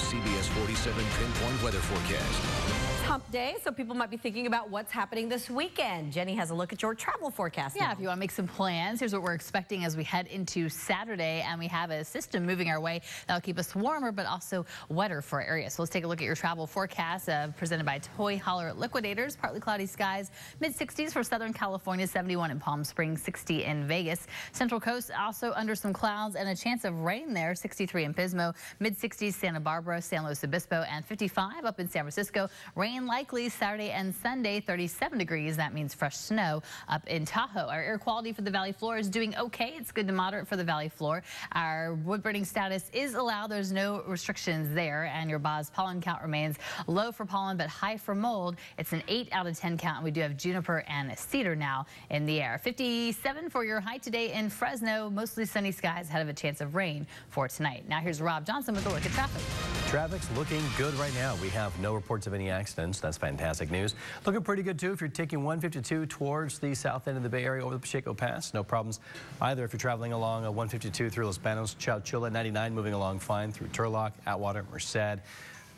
CBS 47 Pinpoint Weather Forecast. Hump Day, so people might be thinking about what's happening this weekend. Jenny has a look at your travel forecast now. If you want to make some plans, here's what we're expecting as we head into Saturday, and we have a system moving our way that'll keep us warmer but also wetter for our area. So let's take a look at your travel forecast presented by Toy Holler Liquidators. Partly cloudy skies, mid-60s for Southern California, 71 in Palm Springs, 60 in Vegas. Central Coast also under some clouds and a chance of rain there, 63 in Pismo, mid-60s Santa Barbara, San Luis Obispo, and 55 up in San Francisco. Rain likely Saturday and Sunday, 37 degrees. That means fresh snow up in Tahoe. Our air quality for the valley floor is doing okay. It's good to moderate for the valley floor. Our wood burning status is allowed. There's no restrictions there. And your Boz pollen count remains low for pollen but high for mold. It's an 8 out of 10 count. And we do have juniper and cedar now in the air. 57 for your high today in Fresno. Mostly sunny skies ahead of a chance of rain for tonight. Now here's Rob Johnson with a look at traffic. Traffic's looking good right now. We have no reports of any accidents. That's fantastic news. Looking pretty good, too, if you're taking 152 towards the south end of the Bay Area over the Pacheco Pass. No problems either if you're traveling along 152 through Los Banos, Chowchilla, 99 moving along fine through Turlock, Atwater, Merced.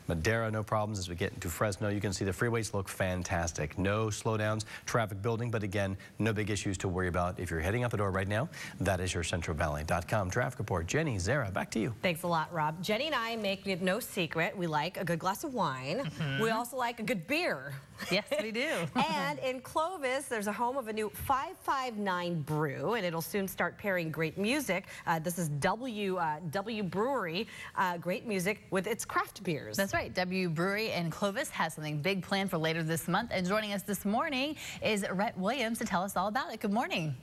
Madera, no problems as we get into Fresno. You can see the freeways look fantastic. No slowdowns, traffic building, but again, no big issues to worry about. If you're heading out the door right now, that is your CentralValley.com traffic report. Jenny, Zara, back to you. Thanks a lot, Rob. Jenny and I make it no secret. We like a good glass of wine. We also like a good beer. Yes, we do. And in Clovis, there's a home of a new 559 brew, and it'll soon start pairing great music. This is W Brewery, great music with its craft beers. That's right. W Brewery in Clovis has something big planned for later this month. And joining us this morning is Rhett Williams to tell us all about it. Good morning.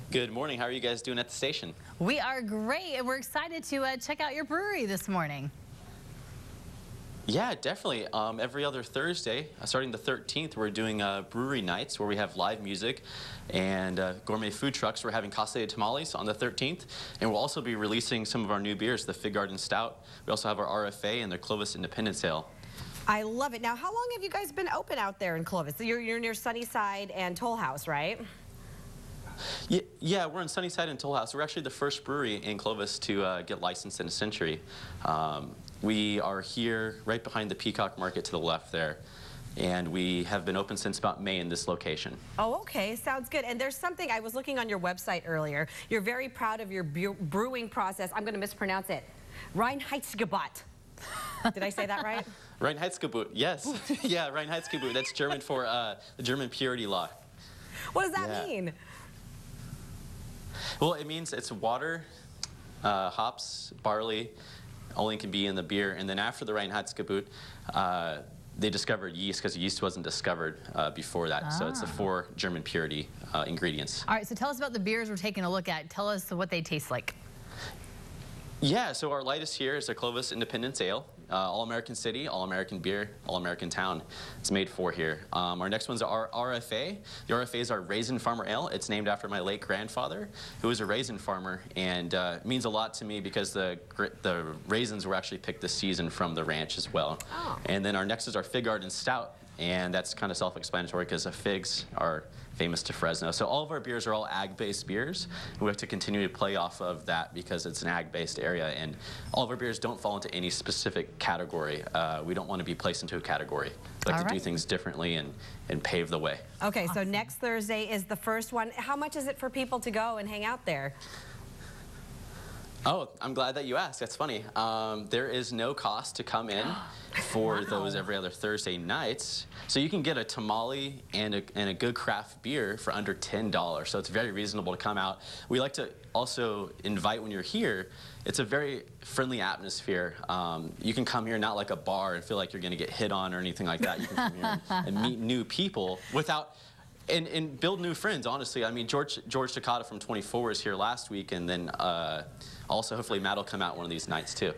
Good morning. How are you guys doing at the station? We are great, and we're excited to check out your brewery this morning. Yeah, definitely. Every other Thursday, starting the 13th, we're doing brewery nights where we have live music and gourmet food trucks. We're having Casa de Tamales on the 13th, and we'll also be releasing some of our new beers, the Fig Garden Stout. We also have our RFA and the Clovis Independence Ale. I love it. Now, how long have you guys been open out there in Clovis? So you're near Sunnyside and Toll House, right? Yeah, we're in Sunnyside and Toll House. We're actually the first brewery in Clovis to get licensed in a century. We are here right behind the Peacock Market to the left there, and we have been open since about May in this location. Oh, okay. Sounds good. And there's something, I was looking on your website earlier. You're very proud of your brewing process. I'm going to mispronounce it. Reinheitsgebot. Did I say that right? Reinheitsgebot, yes. Yeah, Reinheitsgebot. That's German for the German purity law. What does that mean? Well, it means it's water, hops, barley, only can be in the beer. And then after the Reinheitsgebot, they discovered yeast because yeast wasn't discovered before that. So it's the 4 German purity ingredients. All right, so tell us about the beers we're taking a look at. Tell us what they taste like. Yeah, so our lightest here is the Clovis Independence Ale. All-American City, All-American Beer, All-American Town. It's made for here. Our next one's our RFA. The RFA is our Raisin Farmer Ale. It's named after my late grandfather, who was a raisin farmer, and it means a lot to me because the raisins were actually picked this season from the ranch as well. Oh. And then our next is our Fig Garden Stout, and that's kind of self-explanatory because the figs are famous to Fresno. So all of our beers are all ag-based beers. We have to continue to play off of that because it's an ag-based area, and all of our beers don't fall into any specific category. We don't want to be placed into a category. We like to do things differently and pave the way. Okay, so next Thursday is the first one. How much is it for people to go and hang out there? Oh, I'm glad that you asked. That's funny. There is no cost to come in for those every other Thursday nights. So you can get a tamale and a good craft beer for under $10. So it's very reasonable to come out. We like to also invite when you're here. It's a very friendly atmosphere. You can come here not like a bar and feel like you're going to get hit on or anything like that. You can come here and meet new people without... And build new friends, honestly. I mean, George Takata from 24 was here last week, and then also hopefully Matt will come out one of these nights too.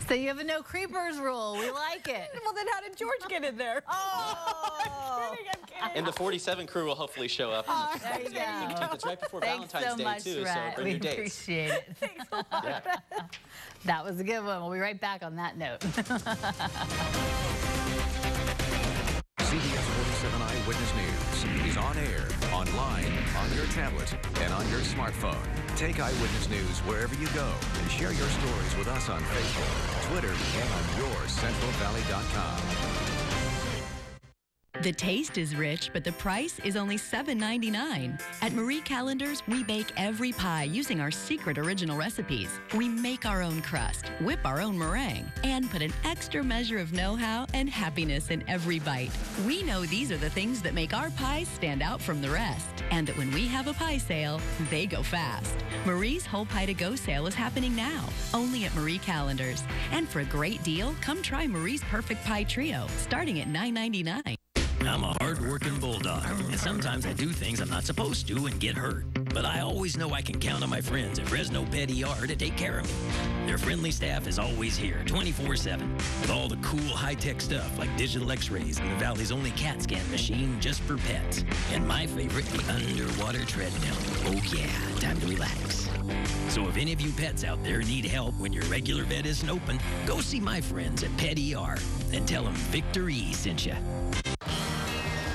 So you have a no creepers rule. We like it. Well, then how did George get in there? Oh! I'm kidding. And the 47 crew will hopefully show up. Oh, there you go. It's right before Valentine's Day too, so bring your dates. Appreciate it. Thanks a lot. Yeah. That was a good one. We'll be right back on that note. CBS 47 Eyewitness News is on air, online, on on your tablet and on your smartphone. Take Eyewitness News wherever you go and share your stories with us on Facebook, Twitter, and on yourcentralvalley.com. The taste is rich, but the price is only $7.99. At Marie Callender's, we bake every pie using our secret original recipes. We make our own crust, whip our own meringue, and put an extra measure of know-how and happiness in every bite. We know these are the things that make our pies stand out from the rest, and that when we have a pie sale, they go fast. Marie's Whole Pie to Go sale is happening now, only at Marie Callender's. And for a great deal, come try Marie's Perfect Pie Trio, starting at $9.99. I'm a hard-working bulldog, and sometimes I do things I'm not supposed to and get hurt. But I always know I can count on my friends at Fresno Pet ER to take care of me. Their friendly staff is always here, 24/7, with all the cool high-tech stuff like digital x-rays and the Valley's only CAT scan machine just for pets. And my favorite, the underwater treadmill. Oh yeah, time to relax. So if any of you pets out there need help when your regular vet isn't open, go see my friends at Pet ER and tell them Victor E sent you.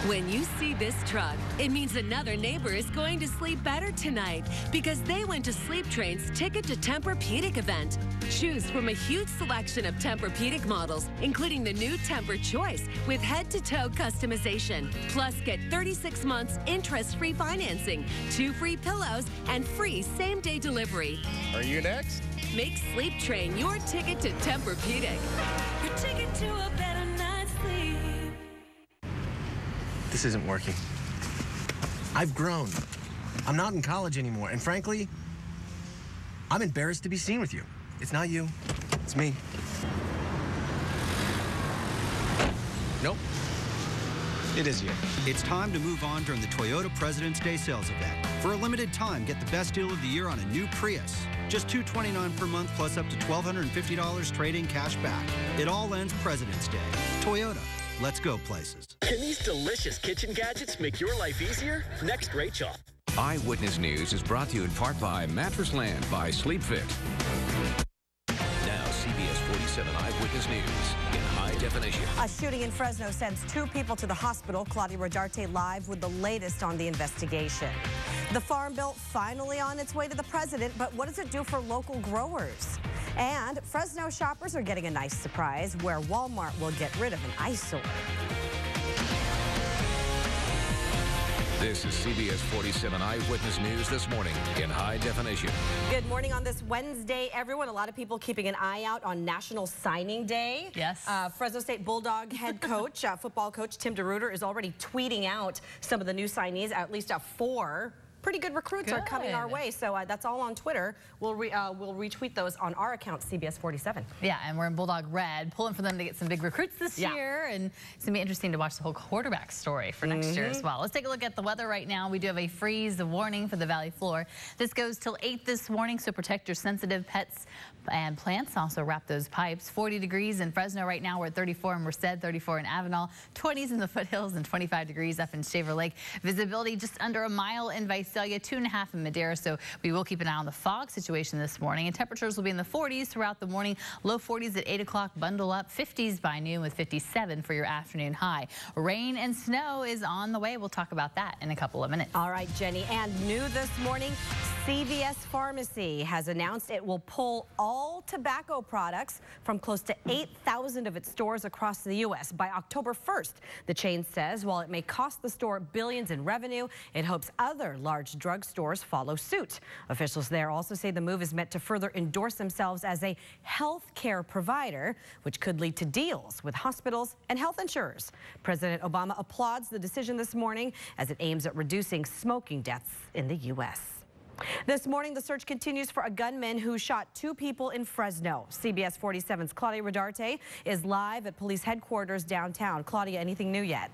When you see this truck, it means another neighbor is going to sleep better tonight because they went to Sleep Train's Ticket to Tempur-Pedic event. Choose from a huge selection of Tempur-Pedic models, including the new Tempur Choice with head-to-toe customization. Plus, get 36 months interest-free financing, 2 free pillows, and free same-day delivery. Are you next? Make Sleep Train your ticket to Tempur-Pedic. Your ticket to a better night's sleep. This isn't working. I've grown. I'm not in college anymore, and frankly, I'm embarrassed to be seen with you. It's not you, it's me. Nope. It is you. It's time to move on during the Toyota President's Day sales event. For a limited time, get the best deal of the year on a new Prius. Just $229 per month plus up to $1,250 trade-in cash back. It all ends President's Day. Toyota. Let's go places. Can these delicious kitchen gadgets make your life easier? Next, Rachel. Eyewitness News is brought to you in part by Mattress Land by Sleep Fit. Now, CBS 47 Eyewitness News in high definition. A shooting in Fresno sends 2 people to the hospital. Claudia Rodarte live with the latest on the investigation. The Farm Bill finally on its way to the president, but what does it do for local growers? And Fresno shoppers are getting a nice surprise where Walmart will get rid of an eyesore. This is CBS 47 Eyewitness News this morning in high definition. Good morning on this Wednesday, everyone. A lot of people keeping an eye out on National Signing Day. Yes. Fresno State Bulldog head coach, football coach Tim DeRuiter is already tweeting out some of the new signees, at least 4 pretty good recruits are coming our way. So that's all on Twitter. We'll retweet those on our account, CBS 47. Yeah, and we're in Bulldog Red, pulling for them to get some big recruits this year. And it's going to be interesting to watch the whole quarterback story for next year as well. Let's take a look at the weather right now. We do have a freeze warning for the valley floor. This goes till 8 this morning, so protect your sensitive pets and plants. Also wrap those pipes. 40 degrees in Fresno right now. We're at 34 in Merced, 34 in Avenal, 20s in the foothills, and 25 degrees up in Shaver Lake. Visibility just under a mile in Visalia, 2.5 in Madera, so we will keep an eye on the fog situation this morning. And temperatures will be in the 40s throughout the morning. Low 40s at 8 o'clock, bundle up. 50s by noon with 57 for your afternoon high. Rain and snow is on the way. We'll talk about that in a couple of minutes. All right, Jenny. And new this morning, CVS Pharmacy has announced it will pull all tobacco products from close to 8,000 of its stores across the U.S. by October 1st. The chain says while it may cost the store billions in revenue, it hopes other large drugstores follow suit. Officials there also say the move is meant to further endorse themselves as a health care provider, which could lead to deals with hospitals and health insurers. President Obama applauds the decision this morning as it aims at reducing smoking deaths in the U.S. This morning, the search continues for a gunman who shot 2 people in Fresno. CBS 47's Claudia Rodarte is live at police headquarters downtown. Claudia, anything new yet?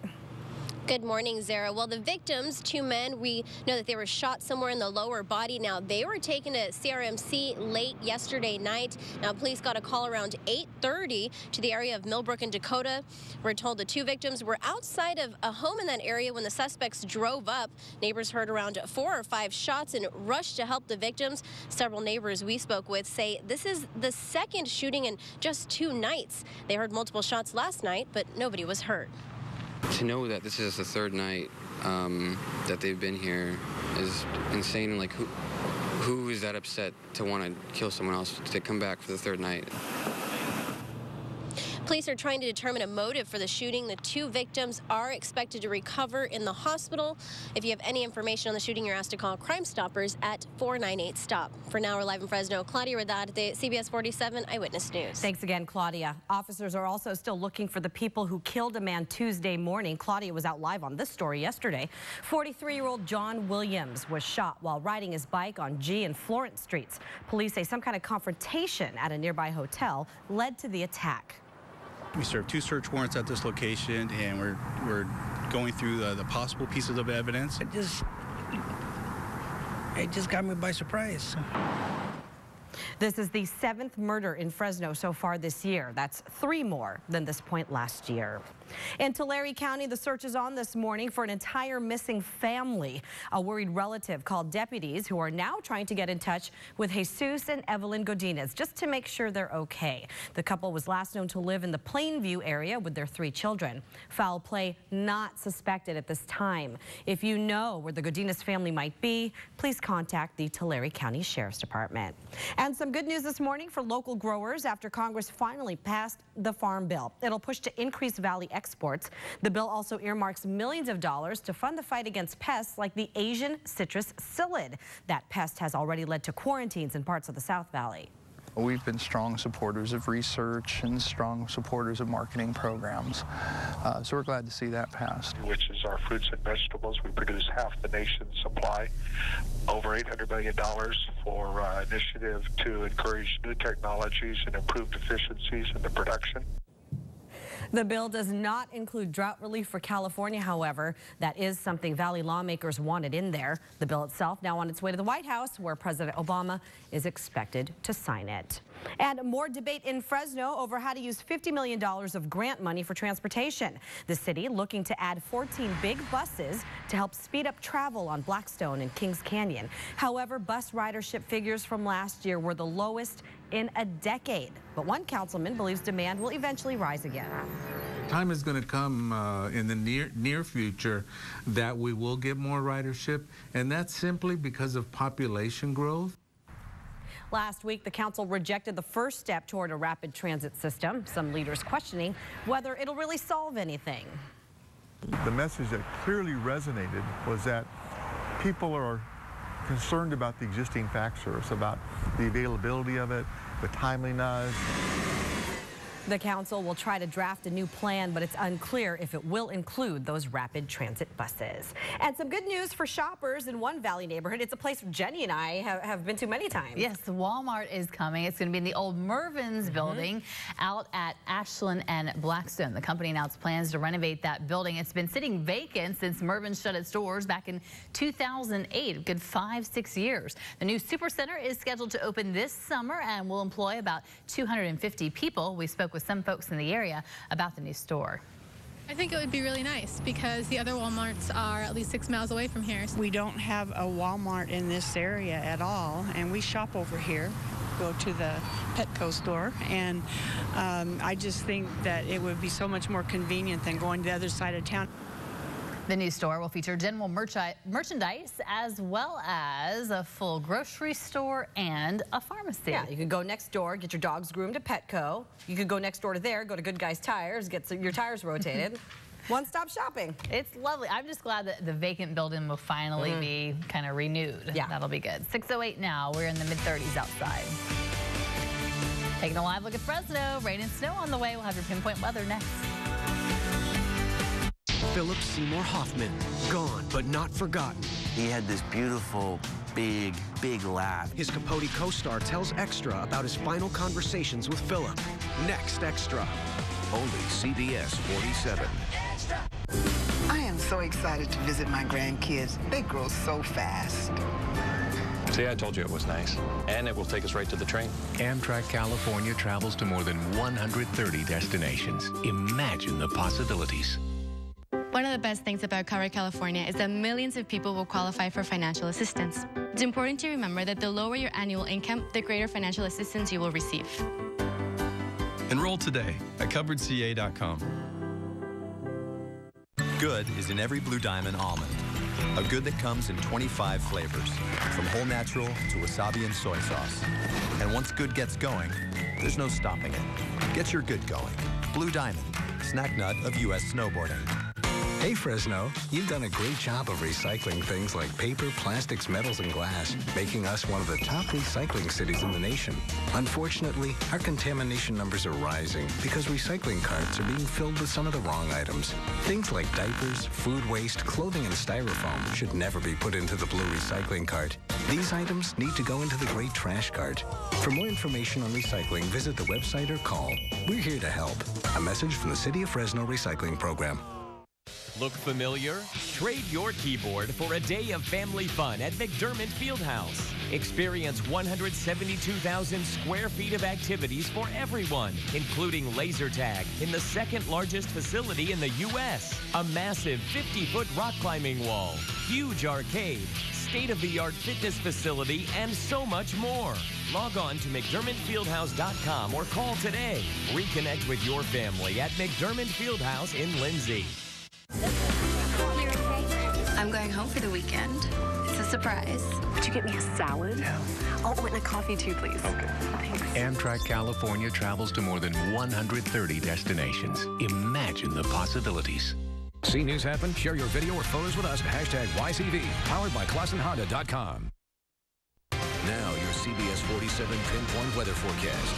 Good morning, Zara. Well, the victims, 2 men, we know that they were shot somewhere in the lower body. Now, they were taken to CRMC late yesterday night. Now, police got a call around 8:30 to the area of Millbrook and Dakota. We're told the 2 victims were outside of a home in that area when the suspects drove up. Neighbors heard around 4 or 5 shots and rushed to help the victims. Several neighbors we spoke with say this is the 2nd shooting in just 2 nights. They heard multiple shots last night, but nobody was hurt. To know that this is the 3rd night that they've been here is insane. Like, who is that upset to want to kill someone else to come back for the third night? Police are trying to determine a motive for the shooting. The 2 victims are expected to recover in the hospital. If you have any information on the shooting, you're asked to call Crime Stoppers at 498-STOP. For now, we're live in Fresno. Claudia Redad, the CBS 47 Eyewitness News. Thanks again, Claudia. Officers are also still looking for the people who killed a man Tuesday morning. Claudia was out live on this story yesterday. 43-year-old John Williams was shot while riding his bike on G and Florence Streets. Police say some kind of confrontation at a nearby hotel led to the attack. We served 2 search warrants at this location, and we're going through the possible pieces of evidence. It just got me by surprise. This is the 7th murder in Fresno so far this year. That's 3 more than this point last year. In Tulare County, the search is on this morning for an entire missing family. A worried relative called deputies who are now trying to get in touch with Jesus and Evelyn Godinez just to make sure they're okay. The couple was last known to live in the Plainview area with their 3 children. Foul play not suspected at this time. If you know where the Godinez family might be, please contact the Tulare County Sheriff's Department. And some good news this morning for local growers after Congress finally passed the Farm Bill. It'll push to increase Valley exports. The bill also earmarks millions of dollars to fund the fight against pests like the Asian citrus psyllid. That pest has already led to quarantines in parts of the South Valley. We've been strong supporters of research and strong supporters of marketing programs. So we're glad to see that passed. Which is our fruits and vegetables. We produce half the nation's supply, over $800 million for initiative to encourage new technologies and improved efficiencies in the production. The bill does not include drought relief for California, however. That is something Valley lawmakers wanted in there. The bill itself now on its way to the White House, where President Obama is expected to sign it. And more debate in Fresno over how to use $50 million of grant money for transportation. The city looking to add 14 big buses to help speed up travel on Blackstone and Kings Canyon. However, bus ridership figures from last year were the lowest in a decade. But one councilman believes demand will eventually rise again. Time is going to come in the near future that we will get more ridership, and that's simply because of population growth. Last week, the council rejected the first step toward a rapid transit system. Some leaders questioning whether it'll really solve anything. The message that clearly resonated was that people are concerned about the existing fax service, about the availability of it, the timeliness. The council will try to draft a new plan, but it's unclear if it will include those rapid transit buses. And some good news for shoppers in one Valley neighborhood. It's a place Jenny and I have been to many times. Yes, Walmart is coming. It's going to be in the old Mervyn's building out at Ashland and Blackstone. The company announced plans to renovate that building. It's been sitting vacant since Mervyn's shut its doors back in 2008, a good 5-6 years. The new Supercenter is scheduled to open this summer and will employ about 250 people. We spoke with some folks in the area about the new store. I think it would be really nice because the other Walmarts are at least 6 miles away from here. We don't have a Walmart in this area at all, and we shop over here, go to the Petco store, and I just think that it would be so much more convenient than going to the other side of town. The new store will feature general merchandise as well as a full grocery store and a pharmacy. Yeah, you could go next door, get your dogs groomed at Petco. You could go next door to there, go to Good Guys Tires, get your tires rotated. One-stop shopping. It's lovely. I'm just glad that the vacant building will finally be kind of renewed. Yeah. That'll be good. 6:08 now. We're in the mid-30s outside. Taking a live look at Fresno. Rain and snow on the way. We'll have your pinpoint weather next. Philip Seymour Hoffman, gone but not forgotten. He had this beautiful, big laugh. His Capote co-star tells Extra about his final conversations with Philip. Next Extra. Only CBS 47. I am so excited to visit my grandkids. They grow so fast. See, I told you it was nice. And it will take us right to the train. Amtrak California travels to more than 130 destinations. Imagine the possibilities. One of the best things about Cover California is that millions of people will qualify for financial assistance. It's important to remember that the lower your annual income, the greater financial assistance you will receive. Enroll today at coveredca.com. Good is in every Blue Diamond almond. A good that comes in 25 flavors, from whole natural to wasabi and soy sauce. And once good gets going, there's no stopping it. Get your good going. Blue Diamond, snack nut of U.S. snowboarding. Hey Fresno, you've done a great job of recycling things like paper, plastics, metals, and glass, making us one of the top recycling cities in the nation. Unfortunately, our contamination numbers are rising because recycling carts are being filled with some of the wrong items. Things like diapers, food waste, clothing, and styrofoam should never be put into the blue recycling cart. These items need to go into the gray trash cart. For more information on recycling, visit the website or call. We're here to help. A message from the City of Fresno Recycling Program. Look familiar? Trade your keyboard for a day of family fun at McDermott Fieldhouse. Experience 172,000 square feet of activities for everyone, including laser tag in the second largest facility in the U.S., a massive 50-foot rock climbing wall, huge arcade, state-of-the-art fitness facility, and so much more. Log on to McDermottFieldhouse.com or call today. Reconnect with your family at McDermott Fieldhouse in Lindsay. I'm going home for the weekend. It's a surprise. Would you get me a salad? Yeah. Oh, and a coffee too, please. Okay. Thanks. Amtrak California travels to more than 130 destinations. Imagine the possibilities. See news happen? Share your video or photos with us at #YCV, powered by ClassenHonda.com. Now your CBS 47 pinpoint weather forecast.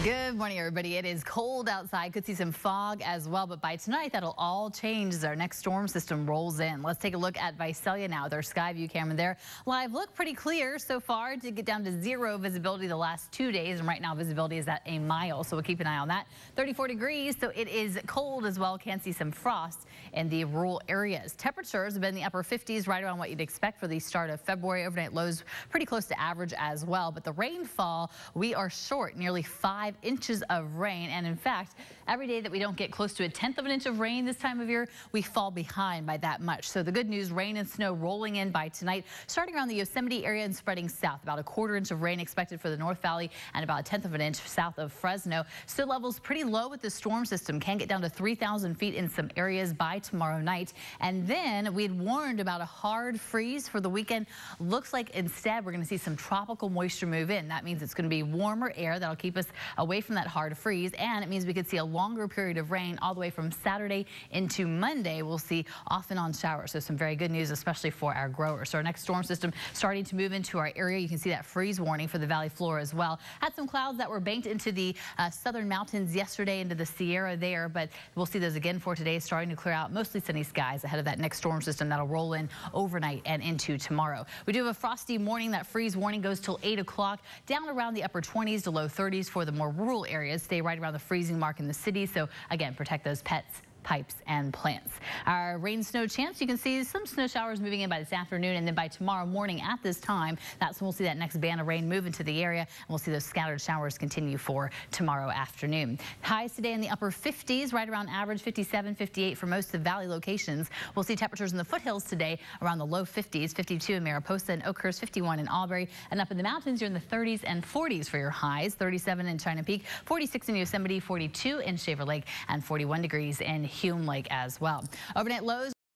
Good morning, everybody. It is cold outside. Could see some fog as well, but by tonight, that'll all change as our next storm system rolls in. Let's take a look at Visalia now with our sky view camera there. Live look pretty clear so far. Did get down to 0 visibility the last 2 days, and right now visibility is at a mile, so we'll keep an eye on that. 34 degrees, so it is cold as well. Can see some frost in the rural areas. Temperatures have been in the upper 50s, right around what you'd expect for the start of February. Overnight lows pretty close to average as well, but the rainfall, we are short nearly 5 inches of rain, and in fact, every day that we don't get close to 1/10 of an inch of rain this time of year, we fall behind by that much. So the good news, rain and snow rolling in by tonight, starting around the Yosemite area and spreading south. About 1/4 inch of rain expected for the North Valley and about 1/10 of an inch south of Fresno. Still levels pretty low with the storm system. Can get down to 3,000 feet in some areas by tomorrow night. And then we'd warned about a hard freeze for the weekend. Looks like instead we're going to see some tropical moisture move in. That means it's going to be warmer air that'll keep us away from that hard freeze, and it means we could see a longer period of rain all the way from Saturday into Monday. We'll see off and on showers, so some very good news, especially for our growers. So our next storm system starting to move into our area. You can see that freeze warning for the valley floor as well. Had some clouds that were banked into the southern mountains yesterday, into the Sierra there, but we'll see those again for today, starting to clear out. Mostly sunny skies ahead of that next storm system that'll roll in overnight and into tomorrow. We do have a frosty morning. That freeze warning goes till 8 o'clock, down around the upper 20s to low 30s for the more rural areas. Stay right around the freezing mark in the city. So again, protect those pets, pipes, and plants. Our rain snow chance, you can see some snow showers moving in by this afternoon, and then by tomorrow morning at this time, that's when we'll see that next band of rain move into the area, and we'll see those scattered showers continue for tomorrow afternoon. Highs today in the upper 50s, right around average, 57, 58 for most of the valley locations. We'll see temperatures in the foothills today around the low 50s, 52 in Mariposa and Oakhurst, 51 in Albury, and up in the mountains, you're in the 30s and 40s for your highs, 37 in China Peak, 46 in Yosemite, 42 in Shaver Lake, and 41 degrees in Hume Lake as well. Overnight lows